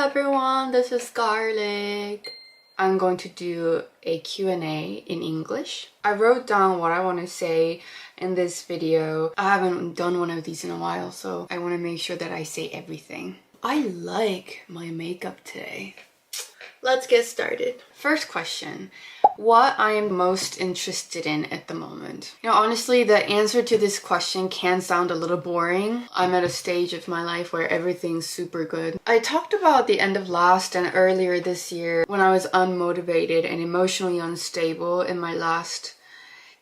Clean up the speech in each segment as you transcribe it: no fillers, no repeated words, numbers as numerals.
everyone, this is Garlic. I'm going to do a Q&A in English. I wrote down what I want to say in this video. I haven't done one of these in a while, so I want to make sure that I say everything. I like my makeup today. Let's get started. First question, what I am most interested in at the moment. Honestly, the answer to this question can sound a little boring. I'm at a stage of my life where everything's super good. I talked about the end of last and earlier this year when I was unmotivated and emotionally unstable in my last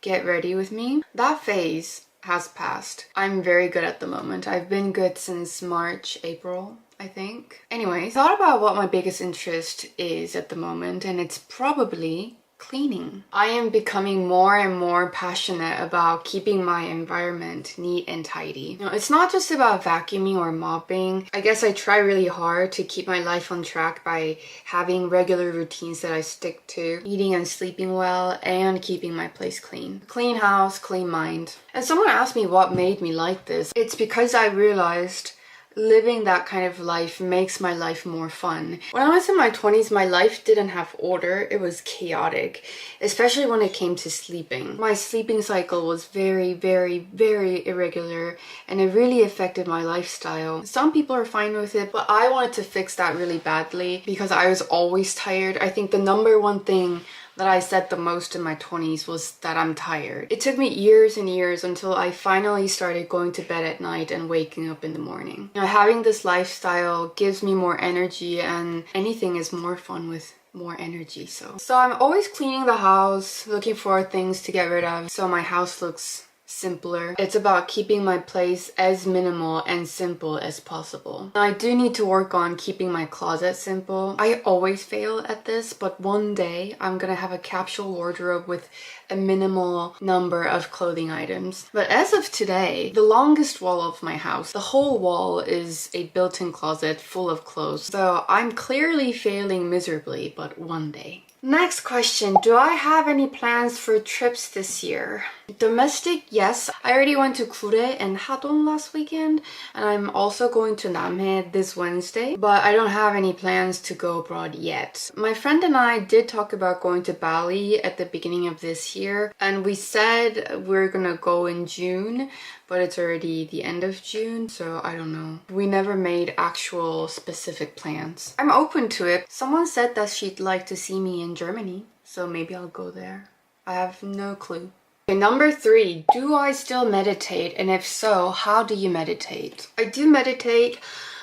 Get Ready With Me. That phase has passed. I'm very good at the moment. I've been good since March, April, I think. Anyway, thought about what my biggest interest is at the moment, and it's probably cleaning. I am becoming more and more passionate about keeping my environment neat and tidy. It's not just about vacuuming or mopping. I guess I try really hard to keep my life on track by having regular routines that I stick to, eating and sleeping well, and keeping my place clean. Clean house, clean mind. And someone asked me what made me like this. It's because I realized living that kind of life makes my life more fun. When I was in my 20s, my life didn't have order. It was chaotic, especially when it came to sleeping. My sleeping cycle was very, very, very irregular, and it really affected my lifestyle. Some people are fine with it, but I wanted to fix that really badly because I was always tired. I think the number one thing that I said the most in my 20s was that I'm tired. It took me years and years until I finally started going to bed at night and waking up in the morning. Having this lifestyle gives me more energy, and anything is more fun with more energy. So I'm always cleaning the house, looking for things to get rid of so my house looks simpler. It's about keeping my place as minimal and simple as possible. I do need to work on keeping my closet simple. I always fail at this, but one day I'm gonna have a capsule wardrobe with a minimal number of clothing items. But as of today, the longest wall of my house, the whole wall is a built-in closet full of clothes. So I'm clearly failing miserably, but one day. Next question, do I have any plans for trips this year? Domestic, yes. I already went to Gure and Hadong last weekend, and I'm also going to Namhae this Wednesday, but I don't have any plans to go abroad yet. My friend and I did talk about going to Bali at the beginning of this year, and we said we're gonna go in June, but it's already the end of June, so I don't know. We never made actual specific plans. I'm open to it. Someone said that she'd like to see me in Germany, so maybe I'll go there. I have no clue. Okay, number 3, do I still meditate? And if so, how do you meditate? I do meditate,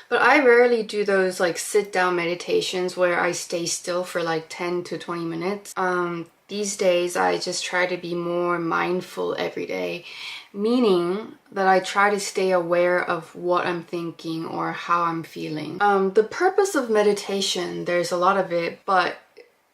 but I rarely do those like sit down meditations where I stay still for like 10 to 20 minutes. These days I just try to be more mindful every day, meaning that I try to stay aware of what I'm thinking or how I'm feeling. The purpose of meditation, there's a lot of it, but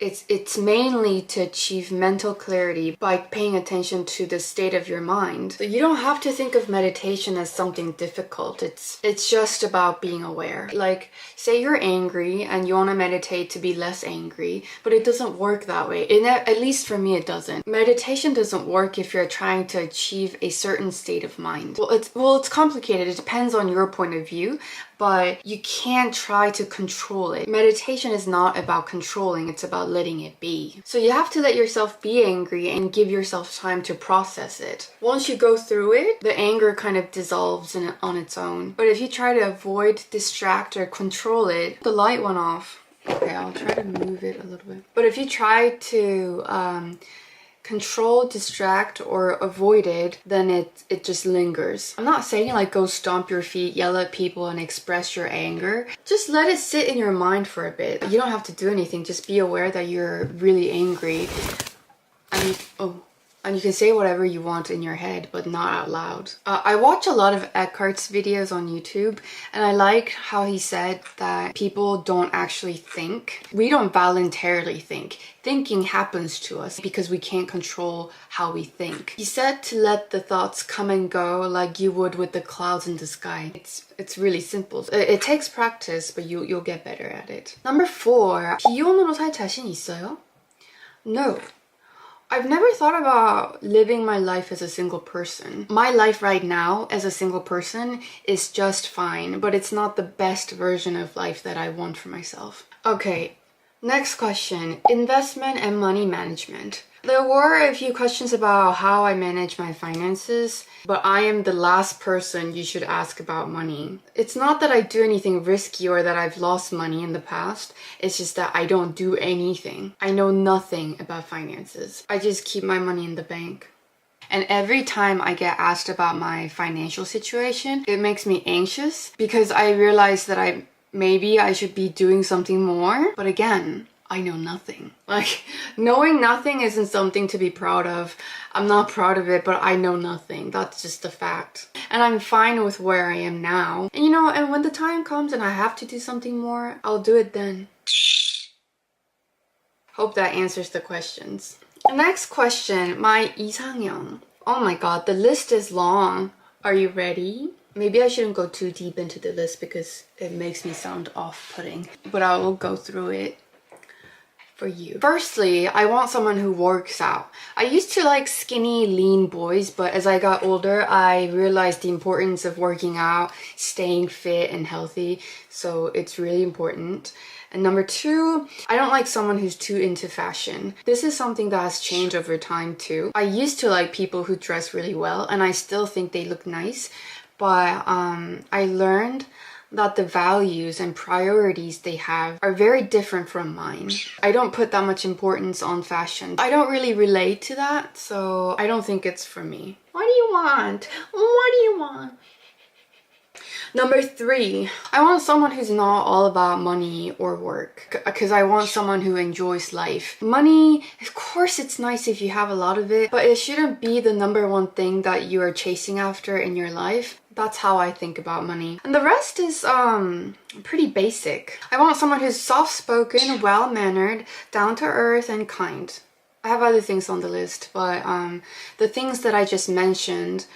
it's mainly to achieve mental clarity by paying attention to the state of your mind. So you don't have to think of meditation as something difficult. It's just about being aware. Like, say you're angry and you want to meditate to be less angry, but it doesn't work that way. At least for me, it doesn't. Meditation doesn't work if you're trying to achieve a certain state of mind. Well, it's complicated. It depends on your point of view, but you can't try to control it. Meditation is not about controlling, it's about letting it be. So you have to let yourself be angry and give yourself time to process it. Once you go through it, the anger kind of dissolves on its own. But if you try to avoid, distract, or control it, the light went off. Okay, I'll try to move it a little bit. But if you try to control, distract, or avoid it, then it just lingers. I'm not saying like go stomp your feet, yell at people, and express your anger. Just let it sit in your mind for a bit. You don't have to do anything. Just be aware that you're really angry. And you can say whatever you want in your head, but not out loud. I watch a lot of Eckhart's videos on YouTube, and I like how he said that people don't actually think. We don't voluntarily think. Thinking happens to us because we can't control how we think. He said to let the thoughts come and go like you would with the clouds in the sky. It's really simple. It takes practice, but you'll get better at it. Number 4. 비혼으로 살 자신 있어요? No. I've never thought about living my life as a single person. My life right now as a single person is just fine, but it's not the best version of life that I want for myself. Okay, next question. Investment and money management. There were a few questions about how I manage my finances, but I am the last person you should ask about money. It's not that I do anything risky or that I've lost money in the past. It's just that I don't do anything. I know nothing about finances. I just keep my money in the bank. And every time I get asked about my financial situation, it makes me anxious because I realize that maybe I should be doing something more. But again, I know nothing. Like, knowing nothing isn't something to be proud of. I'm not proud of it, but I know nothing. That's just a fact. And I'm fine with where I am now. And you know, and when the time comes and I have to do something more, I'll do it then. Hope that answers the questions. Next question, my 이상형. Oh my god, the list is long. Are you ready? Maybe I shouldn't go too deep into the list because it makes me sound off-putting. But I will go through it for you. Firstly, I want someone who works out. I used to like skinny, lean boys, but as I got older, I realized the importance of working out, staying fit and healthy, so it's really important. And number two, I don't like someone who's too into fashion. This is something that has changed over time too. I used to like people who dress really well, and I still think they look nice, but I learned that the values and priorities they have are very different from mine. I don't put that much importance on fashion. I don't really relate to that, so I don't think it's for me. What do you want? What do you want? Number three, I want someone who's not all about money or work, because I want someone who enjoys life. Money, of course it's nice if you have a lot of it, but it shouldn't be the number one thing that you are chasing after in your life. That's how I think about money. And the rest is pretty basic. I want someone who's soft-spoken, well-mannered, down-to-earth, and kind. I have other things on the list, but the things that I just mentioned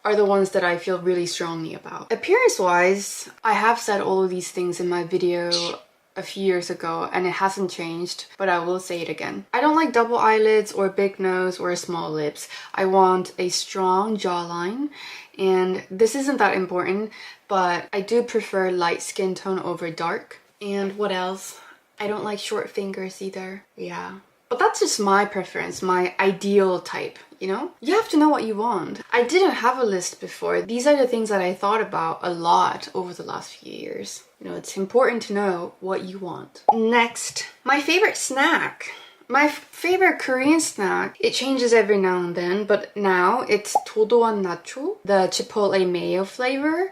are the ones that I feel really strongly about. Appearance-wise, I have said all of these things in my video a few years ago and it hasn't changed, but I will say it again. I don't like double eyelids or big nose or small lips. I want a strong jawline, and this isn't that important, but I do prefer light skin tone over dark. And what else? I don't like short fingers either. Yeah. But that's just my preference, my ideal type, you know? You have to know what you want. I didn't have a list before. These are the things that I thought about a lot over the last few years. You know, it's important to know what you want. Next, my favorite snack. My favorite Korean snack, it changes every now and then, but now it's 도도한 nacho, the chipotle mayo flavor,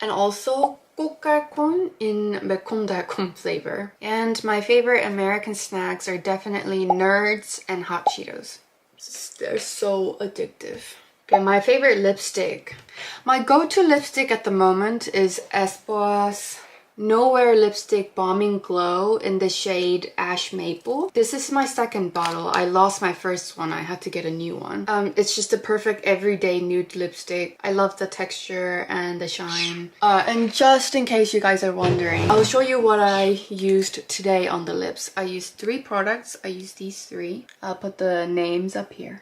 and also 꼬깔콘 in 매콤달콤 flavor. And my favorite American snacks are definitely Nerds and Hot Cheetos. They're so addictive. Okay, my favorite lipstick. My go-to lipstick at the moment is Espoir's Nowhere Lipstick Bombing Glow in the shade Ash Maple. This is my second bottle. I lost my first one. I had to get a new one. It's just a perfect everyday nude lipstick. I love the texture and the shine. And just in case you guys are wondering, I'll show you what I used today on the lips. I used 3 products. I used these 3. I'll put the names up here.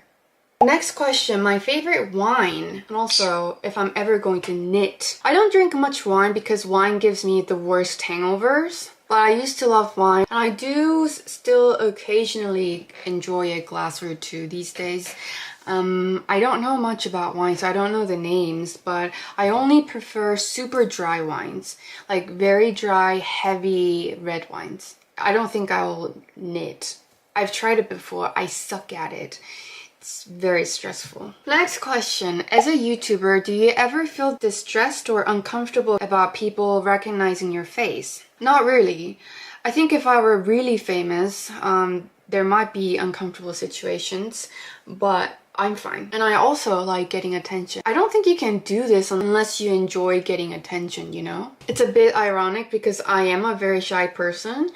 Next question, my favorite wine, and also if I'm ever going to knit. I don't drink much wine because wine gives me the worst hangovers, but I used to love wine, and I do still occasionally enjoy a glass or two these days. I don't know much about wine, so I don't know the names, but I only prefer super dry wines, like very dry, heavy red wines. I don't think I will knit. I've tried it before. I suck at it. It's very stressful. Next question. As a YouTuber, do you ever feel distressed or uncomfortable about people recognizing your face? Not really. I think if I were really famous, there might be uncomfortable situations, but I'm fine. And I also like getting attention. I don't think you can do this unless you enjoy getting attention, you know? It's a bit ironic because I am a very shy person,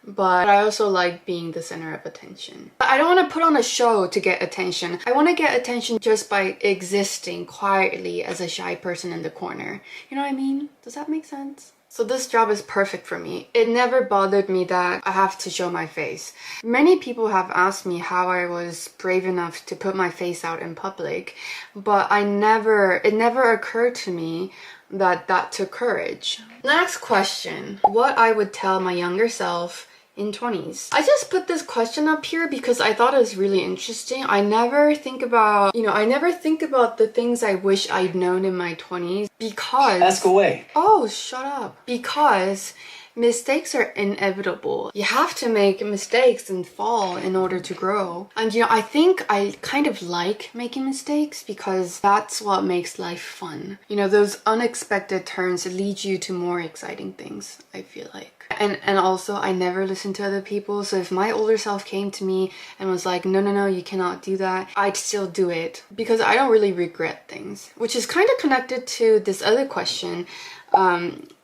but I also like being the center of attention. I don't want to put on a show to get attention. I want to get attention just by existing quietly as a shy person in the corner. You know what I mean? Does that make sense? So this job is perfect for me. It never bothered me that I have to show my face. Many people have asked me how I was brave enough to put my face out in public, but it never occurred to me that took courage. Next question. What I would tell my younger self in 20s. I just put this question up here because I thought it was really interesting. I never think about the things I wish I'd known in my 20s because... Ask away. Oh, shut up. Because mistakes are inevitable. You have to make mistakes and fall in order to grow. And I think I kind of like making mistakes because that's what makes life fun. Those unexpected turns lead you to more exciting things, I feel like. And also, I never listen to other people. So if my older self came to me and was like, no, you cannot do that, I'd still do it because I don't really regret things. Which is kind of connected to this other question.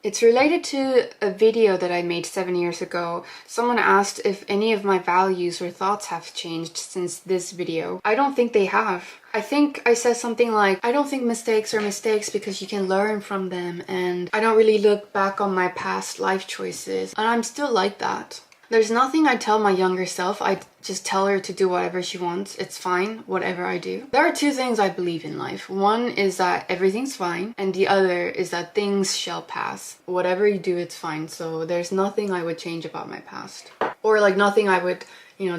It's related to a video that I made 7 years ago. Someone asked if any of my values or thoughts have changed since this video. I don't think they have. I think I said something like, I don't think mistakes are mistakes because you can learn from them, and I don't really look back on my past life choices, and I'm still like that. There's nothing I tell my younger self. I just tell her to do whatever she wants. It's fine, whatever I do. There are two things I believe in life. One is that everything's fine, and the other is that things shall pass. Whatever you do, it's fine. So there's nothing I would change about my past. Or like nothing I would,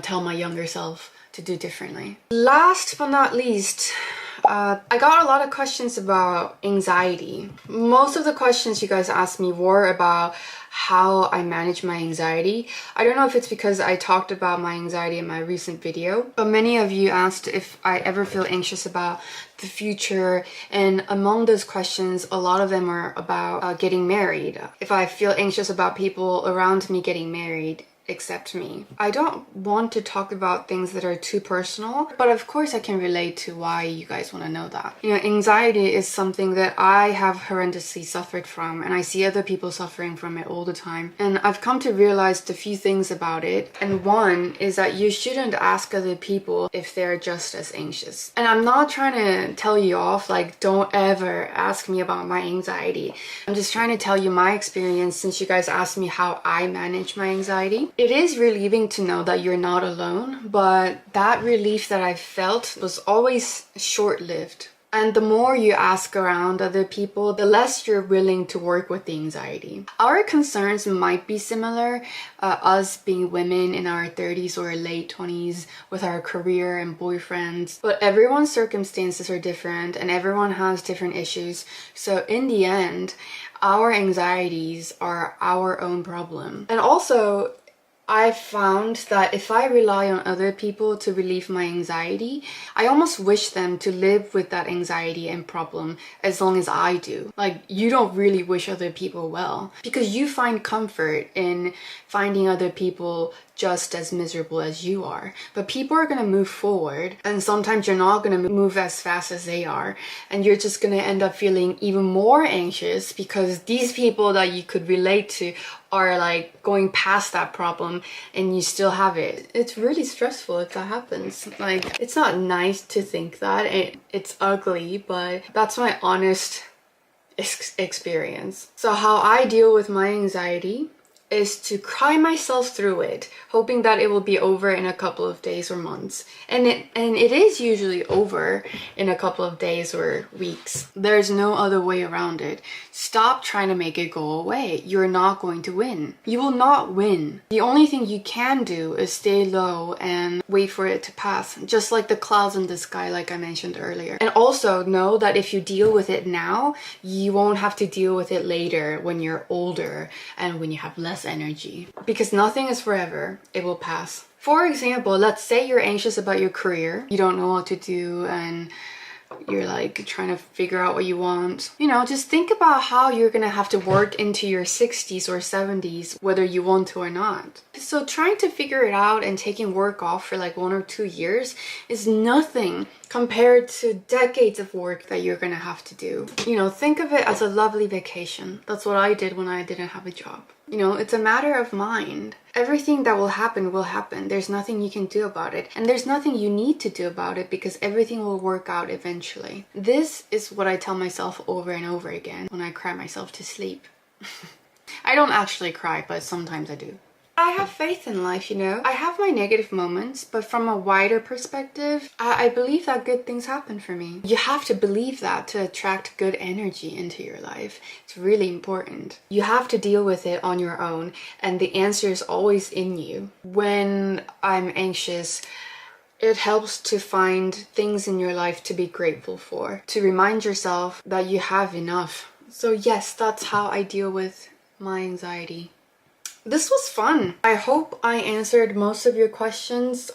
tell my younger self to do differently. Last but not least, I got a lot of questions about anxiety. Most of the questions you guys asked me were about how I manage my anxiety. I don't know if it's because I talked about my anxiety in my recent video, but many of you asked if I ever feel anxious about the future, and among those questions, a lot of them are about getting married. If I feel anxious about people around me getting married, except me. I don't want to talk about things that are too personal, but of course I can relate to why you guys want to know that. Anxiety is something that I have horrendously suffered from, and I see other people suffering from it all the time. And I've come to realize a few things about it. And one is that you shouldn't ask other people if they're just as anxious. And I'm not trying to tell you off, like, don't ever ask me about my anxiety. I'm just trying to tell you my experience since you guys asked me how I manage my anxiety. It is relieving to know that you're not alone, but that relief that I felt was always short-lived. And the more you ask around other people, the less you're willing to work with the anxiety. Our concerns might be similar, us being women in our 30s or late 20s with our career and boyfriends, but everyone's circumstances are different and everyone has different issues. So in the end, our anxieties are our own problem. And also, I found that if I rely on other people to relieve my anxiety, I almost wish them to live with that anxiety and problem as long as I do. Like, you don't really wish other people well because you find comfort in finding other people just as miserable as you are. But people are going to move forward, and sometimes you're not going to move as fast as they are, and you're just going to end up feeling even more anxious because these people that you could relate to are like going past that problem and you still have it. It's really stressful if that happens. Like, it's not nice to think that. It's ugly, but that's my honest experience. So how I deal with my anxiety is to cry myself through it, hoping that it will be over in a couple of days or months. And it is usually over in a couple of days or weeks. There's no other way around it. Stop trying to make it go away. You're not going to win. You will not win. The only thing you can do is stay low and wait for it to pass, just like the clouds in the sky, like I mentioned earlier. And also know that if you deal with it now, you won't have to deal with it later when you're older and when you have less energy, because nothing is forever. It will pass. For example, let's say you're anxious about your career. You don't know what to do and you're like trying to figure out what you want. Just think about how you're gonna have to work into your 60s or 70s, whether you want to or not. So trying to figure it out and taking work off for like 1 or 2 years is nothing compared to decades of work that you're gonna have to do. Think of it as a lovely vacation. That's what I did when I didn't have a job. It's a matter of mind. Everything that will happen will happen. There's nothing you can do about it. And there's nothing you need to do about it because everything will work out eventually. This is what I tell myself over and over again when I cry myself to sleep. I don't actually cry, but sometimes I do. I have faith in life, you know. I have my negative moments, but from a wider perspective, I believe that good things happen for me. You have to believe that to attract good energy into your life. It's really important. You have to deal with it on your own, and the answer is always in you. When I'm anxious, it helps to find things in your life to be grateful for, to remind yourself that you have enough. So yes, that's how I deal with my anxiety. This was fun. I hope I answered most of your questions.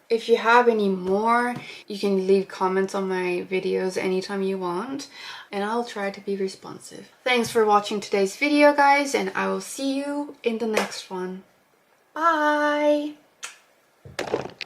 If you have any more, you can leave comments on my videos anytime you want, and I'll try to be responsive. Thanks for watching today's video, guys, and I will see you in the next one. Bye!